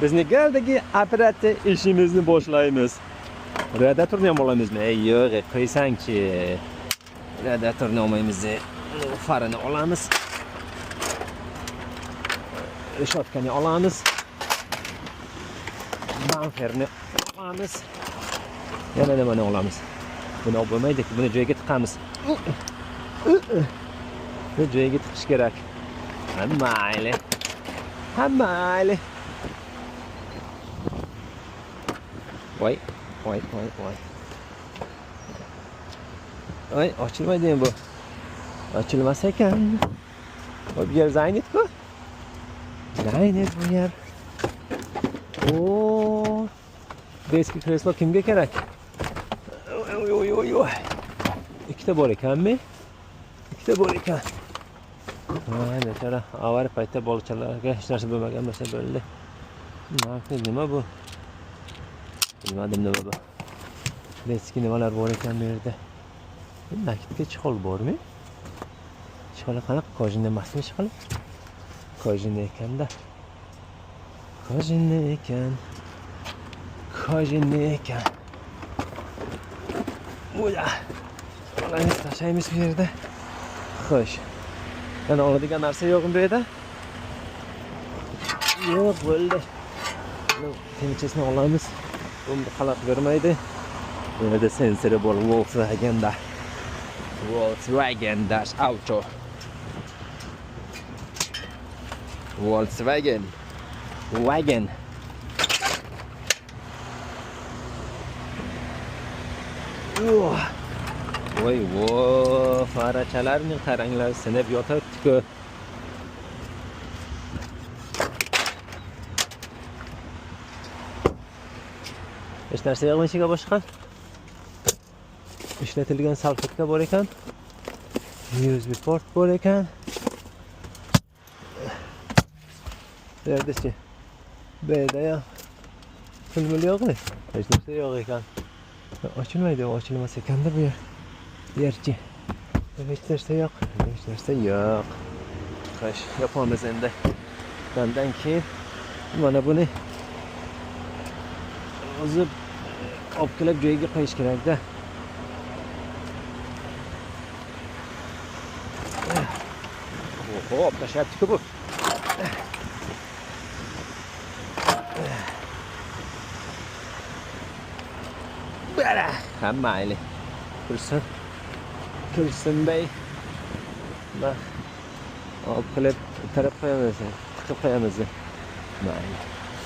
Bizning galdagi operatsiya ishimizni boshlaymiz. Radiatorni ham olamizmi? Yo'q, qo'ysangchi. Radiatorni olmaymiz. Farini olamiz. Reshotkani olamiz. Bamperni olamiz. Yana nimani olamiz? Buni olib bo'lmaydi. Buni joyiga tiqamiz. Buni joyiga tiqish kerak. Mayli. Mayli. Voy. Voy, ochilmaydi bu. Ochilmas ekan. Bu yer zaynetku. Zaynet bu yer. Oo. Eski kreslo kimga kerak? Oy. Ikkita bor ekanmi? Ikkita bor ekan. Voy, bechora, avval paytda bolachalarga hech narsa bo'lmagan bo'lsa bo'ldi. Nima bu? Bilmadim nima bu. Eski nimalar bor ekan bu yerda. Nakitga chiqol bormi? Chiqol qanaqa kojin emasmi chiqol? Kojin ekanda. Kojin ekan. Uya. Ularni tashlaymiz bu yerda. Xo'sh. Yana oladigan narsa yo'qmi bu yerda? Yo'q, bo'ldi. Tinchasini olamiz. Bunda xalaqit bermaydi. Burada sensori bor Volkswagen Dash Auto. Volkswagen. Voy, farachalarning qaranglar sinib yotibdi-ku. Hech narsa yo'qmi ichiga boshqa? İşletilgan salfetka bor ekan. USB port bor ekan. Neredesin? B'da ya. Filmi yo'qmi? Hech narsa yo'q ekan. Ochilmaydi, ochilmas ekanda bu yer. Yerchi. Hech narsa yo'q. Xo'sh, yapamiz endi. Bundan keyin mana buni o'zi olib kelib joyiga qo'yish kerak-da. Hop, tashlabdi-ku bu. Bara, mayli. Kirsin bey. Bak. Olib kelib taraf qo'yamiz. Tiqib qo'yamiz. Mayli.